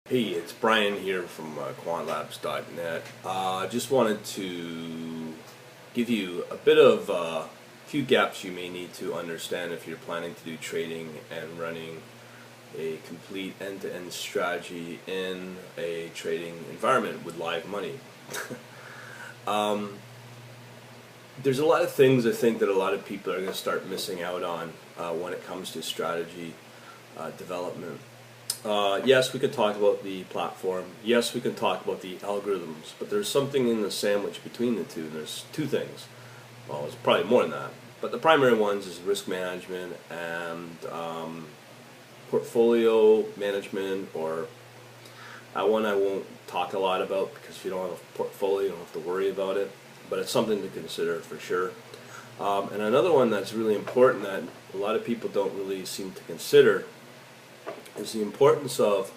Hey, it's Brian here from quantlabs.net. Just wanted to give you a bit of a few gaps you may need to understand if you're planning to do trading and running a complete end-to-end strategy in a trading environment with live money. um, there's a lot of things I think that a lot of people are going to start missing out on when it comes to strategy development. Yes, we can talk about the platform. Yes, we can talk about the algorithms, but there's something in the sandwich between the two. There's two things. Well, it's probably more than that. But the primary ones is risk management and portfolio management, or that one I won't talk a lot about because if you don't have a portfolio, you don't have to worry about it. But it's something to consider for sure. And another one that's really important that a lot of people don't really seem to consider is the importance of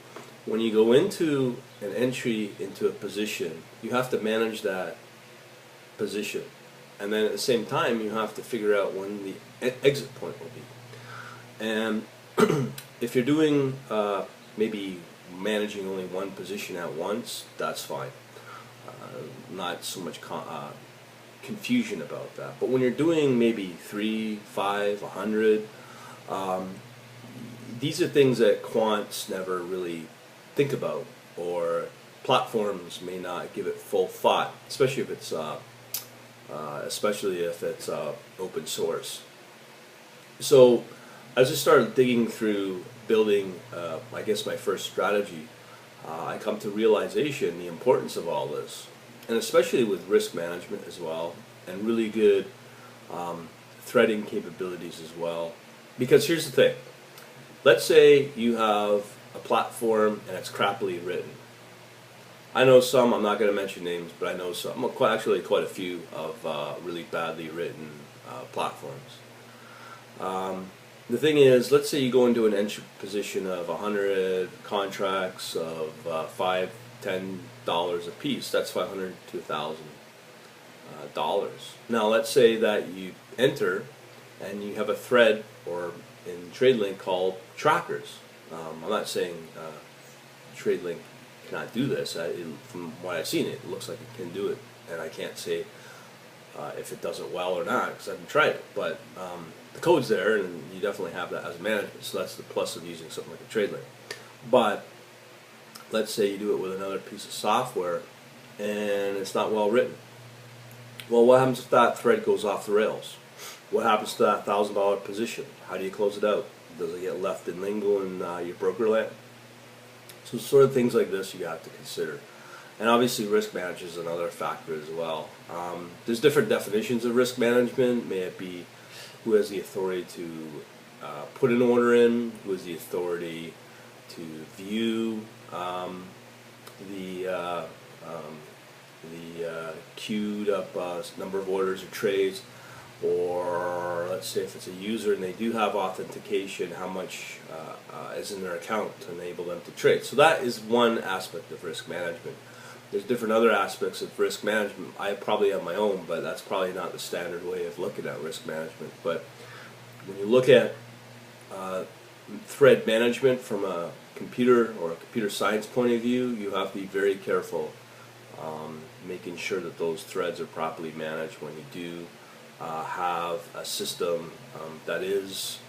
when you go into an entry into a position, you have to manage that position. And then at the same time, you have to figure out when the exit point will be. And if you're doing maybe managing only one position at once, that's fine. Not so much confusion about that. But when you're doing maybe 3, 5, 100, these are things that quants never really think about, or platforms may not give it full thought, especially if it's open source. So as I started digging through building, I guess my first strategy, I come to realization the importance of all this, and especially with risk management as well, and really good threading capabilities as well. Because here's the thing. Let's say you have a platform and it's crappily written. I know some, I'm not going to mention names, but I know some, actually quite a few of really badly written platforms. The thing is, let's say you go into an entry position of 100 contracts of $5, $10 a piece. That's $500 to $1,000. Now let's say that you enter and you have a thread or in TradeLink called trackers. I'm not saying TradeLink cannot do this. From what I've seen, it looks like it can do it, and I can't say if it does it well or not because I haven't tried it. But the code's there, and you definitely have that as a management. So that's the plus of using something like a TradeLink. But let's say you do it with another piece of software, and it's not well written. Well, what happens if that thread goes off the rails? What happens to that $1,000 position? How do you close it out? Does it get left in limbo in your broker land? So sort of things like this you have to consider. And obviously risk management is another factor as well. There's different definitions of risk management. May it be who has the authority to put an order in, who has the authority to view the queued up number of orders or trades, or let's say if it's a user and they do have authentication, how much is in their account to enable them to trade. So that is one aspect of risk management. There's different other aspects of risk management. I probably have my own, but that's probably not the standard way of looking at risk management. But when you look at thread management from a computer or a computer science point of view, you have to be very careful making sure that those threads are properly managed when you do have a system that is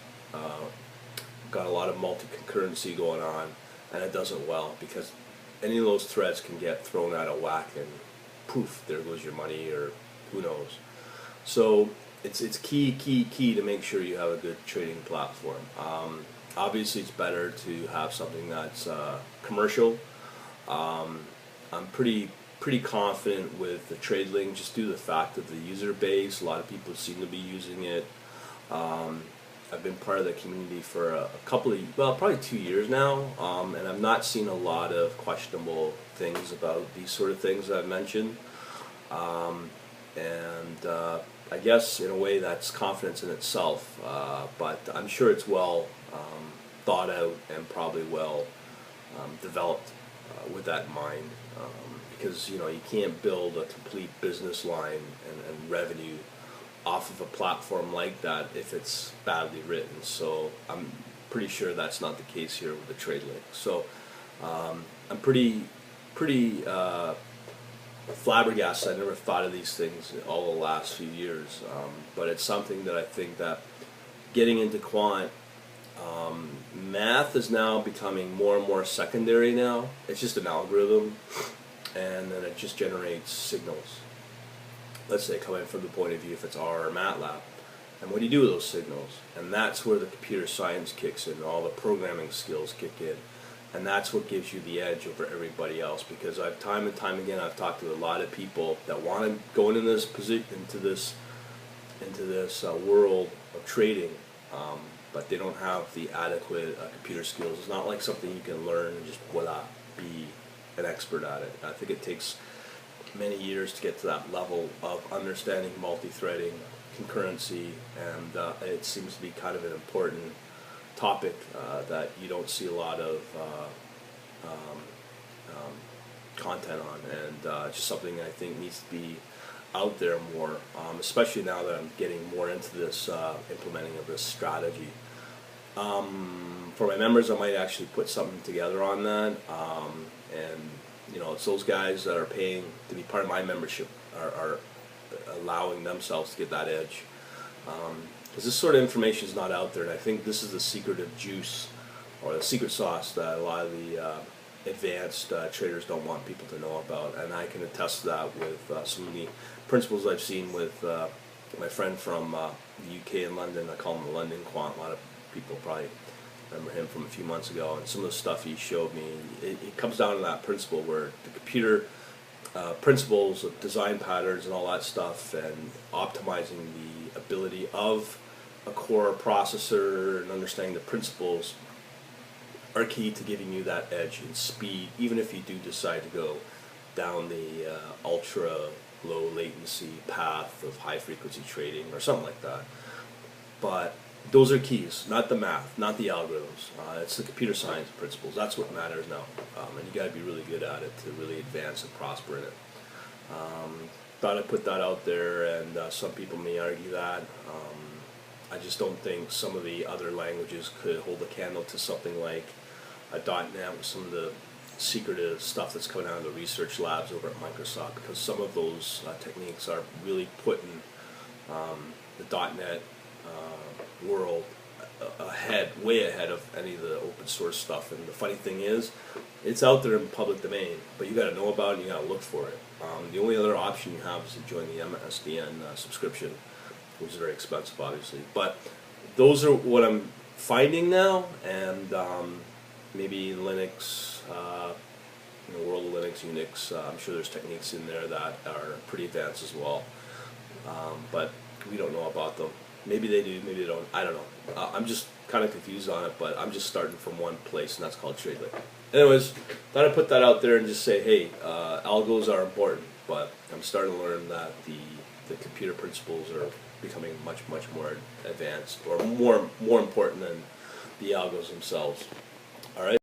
got a lot of multi-concurrency going on, and it does it well, because any of those threads can get thrown out of whack and poof, there goes your money, or who knows. So it's key to make sure you have a good trading platform. Obviously it's better to have something that's commercial. I'm pretty confident with the TradeLink, just due to the fact of the user base. A lot of people seem to be using it. I've been part of the community for a couple of, well, probably 2 years now, and I've not seen a lot of questionable things about these sort of things that I've mentioned. I guess in a way that's confidence in itself, but I'm sure it's well thought out and probably well developed with that in mind. Because you can't build a complete business line and revenue off of a platform like that if it's badly written. So I'm pretty sure that's not the case here with the TradeLink. So I'm pretty flabbergasted. I never thought of these things all the last few years, but it's something that I think that getting into quant, math is now becoming more and more secondary now. It's just an algorithm, and then it just generates signals. Let's say coming from the point of view if it's R or MATLAB. And what do you do with those signals? And that's where the computer science kicks in, all the programming skills kick in. And that's what gives you the edge over everybody else, because I've time and time again I've talked to a lot of people that want to go into this position, into this world of trading, but they don't have the adequate computer skills. It's not like something you can learn and just voila, be an expert at it. I think it takes many years to get to that level of understanding multi-threading, concurrency, and it seems to be kind of an important topic that you don't see a lot of content on, and it's just something I think needs to be out there more, especially now that I'm getting more into this implementing of this strategy. For my members, I might actually put something together on that, and it's those guys that are paying to be part of my membership are allowing themselves to get that edge, because this sort of information is not out there, and I think this is the secretive juice or the secret sauce that a lot of the advanced traders don't want people to know about, and I can attest to that with some of the principles I've seen with my friend from the UK in London. I call him the London Quant. A lot of people probably remember him from a few months ago, and some of the stuff he showed me, it comes down to that principle where the computer principles of design patterns and all that stuff, and optimizing the ability of a core processor and understanding the principles are key to giving you that edge in speed, even if you do decide to go down the ultra low latency path of high frequency trading or something like that. But those are keys, not the math, not the algorithms. It's the computer science principles. That's what matters now, and you got to be really good at it to really advance and prosper in it. Thought I'd put that out there, and some people may argue that. I just don't think some of the other languages could hold a candle to something like a .NET with some of the secretive stuff that's coming out of the research labs over at Microsoft, because some of those techniques are really putting the .NET world way ahead of any of the open source stuff. And the funny thing is, it's out there in public domain, but you got to know about it and you got to look for it. The only other option you have is to join the MSDN subscription, which is very expensive, obviously. But those are what I'm finding now, and maybe Linux, world of Linux, Unix. I'm sure there's techniques in there that are pretty advanced as well, but we don't know about them. Maybe they do, maybe they don't. I don't know. I'm just kind of confused on it, but I'm just starting from one place, and that's called TradeLink. Anyways, thought I'd put that out there and just say, hey, algos are important, but I'm starting to learn that the computer principles are becoming much more advanced, or more important than the algos themselves. All right.